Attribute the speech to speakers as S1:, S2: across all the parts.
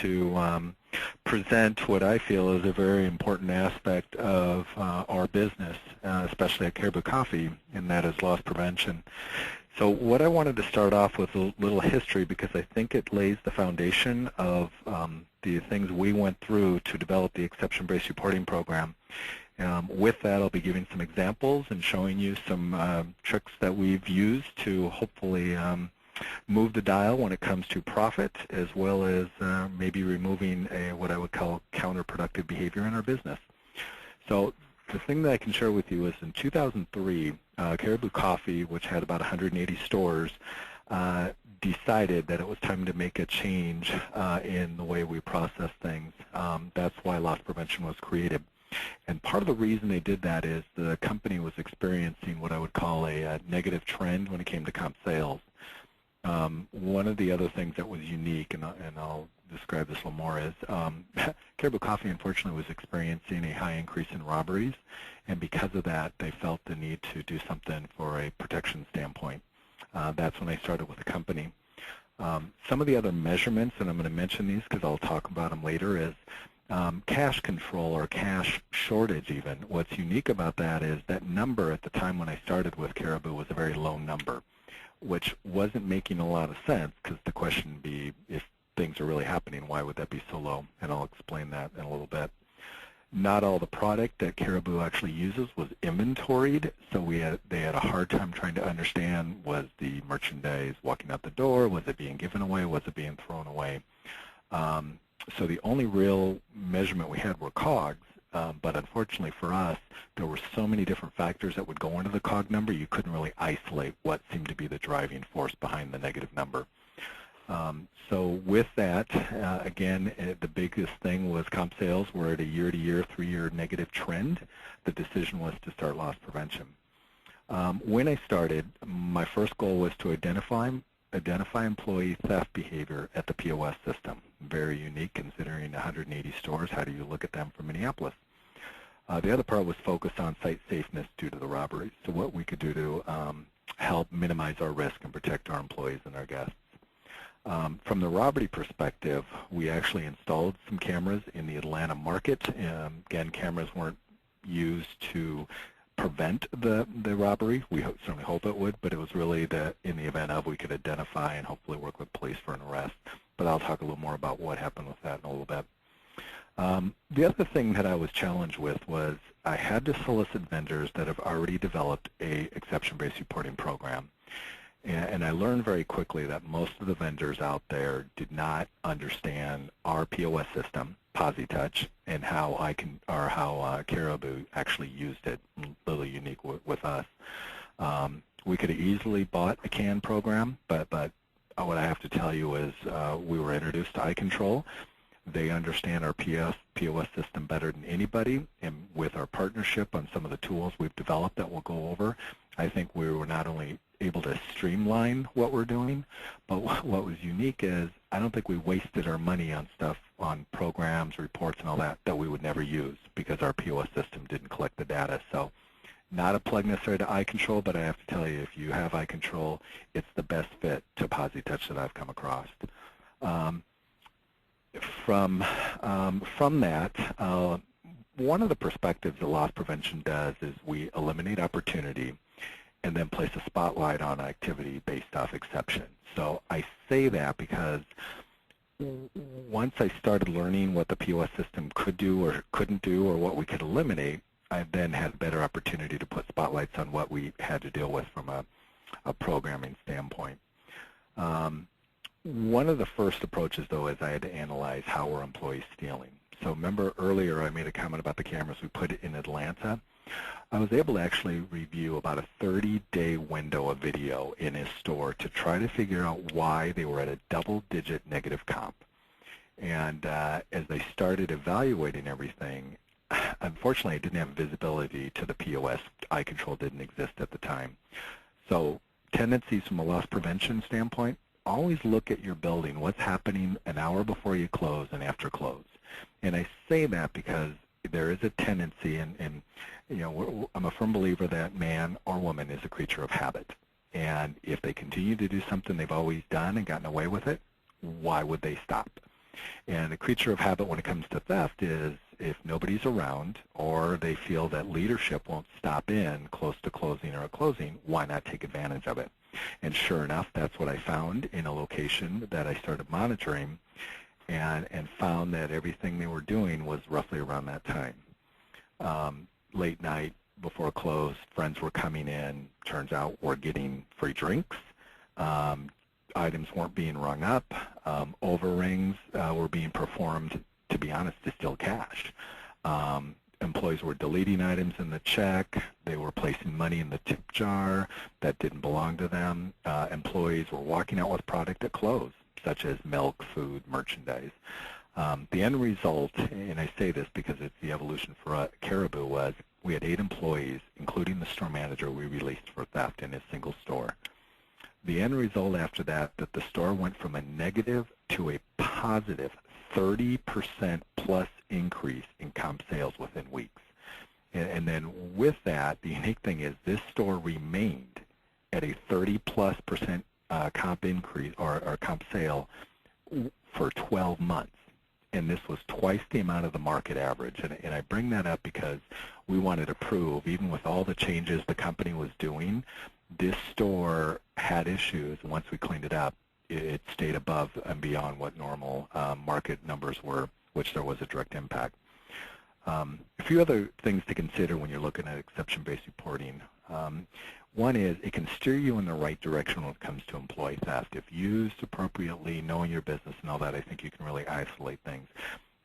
S1: to present what I feel is a very important aspect of our business, especially at Caribou Coffee, and that is loss prevention. So what I wanted to start off with a little history, because I think it lays the foundation of the things we went through to develop the exception-based reporting program. With that, I'll be giving some examples and showing you some tricks that we've used to hopefully move the dial when it comes to profit, as well as maybe removing what I would call counterproductive behavior in our business. So the thing that I can share with you is in 2003, Caribou Coffee, which had about 180 stores, decided that it was time to make a change in the way we process things. That's why loss prevention was created. And part of the reason they did that is the company was experiencing what I would call a negative trend when it came to comp sales. One of the other things that was unique, and I'll describe this a little more, is Caribou Coffee, unfortunately, was experiencing a high increase in robberies, and because of that, they felt the need to do something for a protection standpoint. That's when I started with the company. Some of the other measurements, and I'm going to mention these because I'll talk about them later, is cash control or cash shortage even. What's unique about that is that number at the time when I started with Caribou was a very low number, which wasn't making a lot of sense, because the question would be, if things are really happening, why would that be so low? And I'll explain that in a little bit. Not all the product that Caribou actually uses was inventoried, so they had a hard time trying to understand, was the merchandise walking out the door, was it being given away, was it being thrown away? So the only real measurement we had were COGS, but unfortunately for us, there were so many different factors that would go into the COG number, you couldn't really isolate what seemed to be the driving force behind the negative number. So with that, again, the biggest thing was comp sales. We're at a year-to-year, 3-year negative trend. The decision was to start loss prevention. When I started, my first goal was to identify employee theft behavior at the POS system. Very unique considering 180 stores. How do you look at them from Minneapolis? The other part was focused on site safeness due to the robberies. So what we could do to help minimize our risk and protect our employees and our guests. From the robbery perspective, we actually installed some cameras in the Atlanta market. Again, cameras weren't used to prevent the robbery. We certainly hope it would, but it was really that in the event of, we could identify and hopefully work with police for an arrest. But I'll talk a little more about what happened with that in a little bit. The other thing that I was challenged with was I had to solicit vendors that have already developed a exception-based reporting program. And I learned very quickly that most of the vendors out there did not understand our POS system, PosiTouch, and how Caribou actually used it. A little unique with us. We could have easily bought a CAN program, but what I have to tell you is we were introduced to iControl. They understand our POS system better than anybody, and with our partnership on some of the tools we've developed that we'll go over, I think we were not only able to streamline what we're doing, but what was unique is I don't think we wasted our money on stuff, on programs, reports, and all that we would never use because our POS system didn't collect the data. So not a plug necessarily to iControl, but I have to tell you, if you have iControl, it's the best fit to PosiTouch that I've come across. From that, one of the perspectives that loss prevention does is we eliminate opportunity and then place a spotlight on activity based off exception. So I say that because once I started learning what the POS system could do or couldn't do or what we could eliminate, I then had a better opportunity to put spotlights on what we had to deal with from a programming standpoint. One of the first approaches, though, is I had to analyze how were employees stealing. So remember earlier I made a comment about the cameras we put in Atlanta. I was able to actually review about a 30-day window of video in his store to try to figure out why they were at a double-digit negative comp. And as they started evaluating everything, unfortunately I didn't have visibility to the POS. iControl didn't exist at the time. So tendencies from a loss prevention standpoint, always look at your building, what's happening an hour before you close and after close. And I say that because there is a tendency, and you know, I'm a firm believer that man or woman is a creature of habit. And if they continue to do something they've always done and gotten away with it, why would they stop? And the creature of habit when it comes to theft is if nobody's around or they feel that leadership won't stop in close to closing or at closing, why not take advantage of it? And sure enough, that's what I found in a location that I started monitoring, and found that everything they were doing was roughly around that time. Late night, before close, friends were coming in. Turns out we're getting free drinks. Items weren't being rung up. Overrings were being performed, to be honest, to steal cash. Employees were deleting items in the check. They were placing money in the tip jar that didn't belong to them. Employees were walking out with product at close, such as milk, food, merchandise. The end result, and I say this because it's the evolution for Caribou, was we had 8 employees, including the store manager, we released for theft in a single store. The end result after that the store went from a negative to a positive 30% plus increase in comp sales within weeks. And then with that, the unique thing is this store remained at a 30+% comp increase or comp sale for 12 months. And this was twice the amount of the market average. And I bring that up because we wanted to prove, even with all the changes the company was doing, this store had issues. Once we cleaned it up, it stayed above and beyond what normal market numbers were, which there was a direct impact. A few other things to consider when you're looking at exception-based reporting. One is it can steer you in the right direction when it comes to employee theft. If used appropriately, knowing your business and all that, I think you can really isolate things.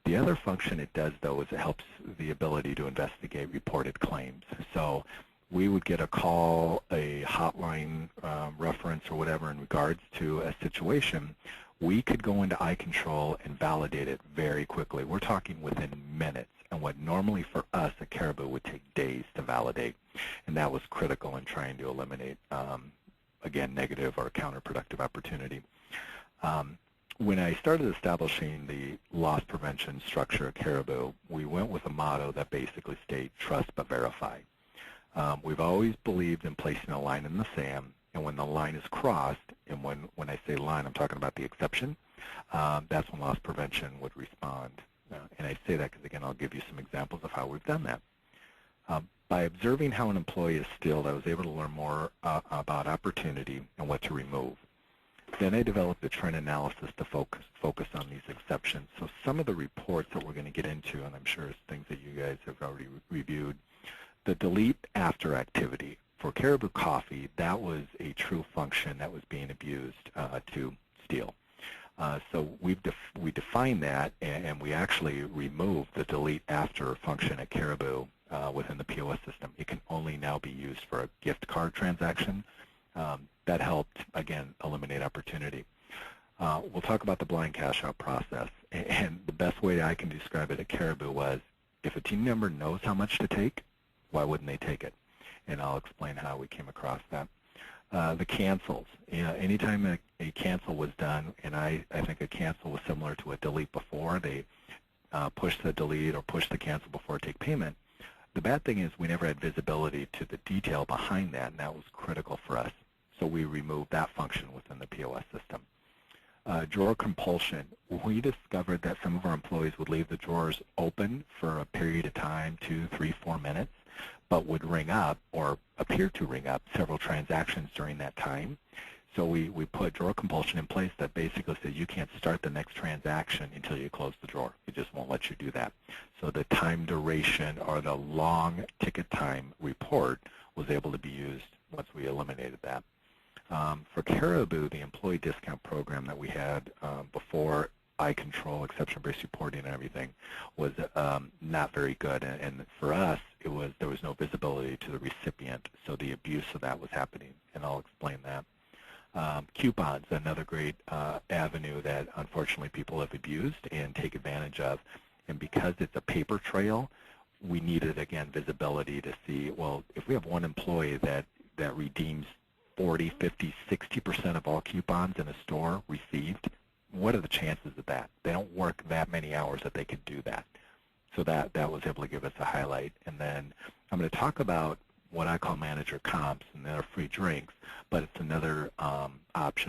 S1: The other function it does, though, is it helps the ability to investigate reported claims. So we would get a call, a hotline reference or whatever in regards to a situation. We could go into iControl and validate it very quickly. We're talking within minutes, and what normally for us at Caribou would take days to validate. And that was critical in trying to eliminate, again, negative or counterproductive opportunity. When I started establishing the loss prevention structure at Caribou, we went with a motto that basically stated, trust but verify. We've always believed in placing a line in the sand, and when the line is crossed, and when I say line, I'm talking about the exception, that's when loss prevention would respond. And I say that because, again, I'll give you some examples of how we've done that. By observing how an employee is stilled, I was able to learn more about opportunity and what to remove. Then I developed a trend analysis to focus on these exceptions. So some of the reports that we're going to get into, and I'm sure it's things that you guys have already reviewed, the delete after activity. For Caribou Coffee, that was a true function that was being abused to steal. So we defined that, and we actually removed the delete after function at Caribou within the POS system. It can only now be used for a gift card transaction. That helped, again, eliminate opportunity. We'll talk about the blind cash out process. And the best way I can describe it at Caribou was, if a team member knows how much to take, why wouldn't they take it? And I'll explain how we came across that. The cancels. Anytime a cancel was done, and I think a cancel was similar to a delete before, they push the delete or push the cancel before take payment. The bad thing is we never had visibility to the detail behind that, and that was critical for us. So we removed that function within the POS system. Drawer compulsion. We discovered that some of our employees would leave the drawers open for a period of time, 2, 3, 4 minutes, but would ring up or appear to ring up several transactions during that time. So we put drawer compulsion in place that basically says you can't start the next transaction until you close the drawer. It just won't let you do that. So the time duration or the long ticket time report was able to be used once we eliminated that. For Caribou, the employee discount program that we had before iControl, exception-based reporting and everything was not very good. And for us, there was no visibility to the recipient, so the abuse of that was happening, and I'll explain that. Coupons, another great avenue that unfortunately people have abused and take advantage of. And because it's a paper trail, we needed, again, visibility to see, well, if we have one employee that redeems 40, 50, 60% of all coupons in a store received, what are the chances of that? They don't work that many hours that they can do that. So that was able to give us a highlight. And then I'm going to talk about what I call manager comps, and they're free drinks, but it's another option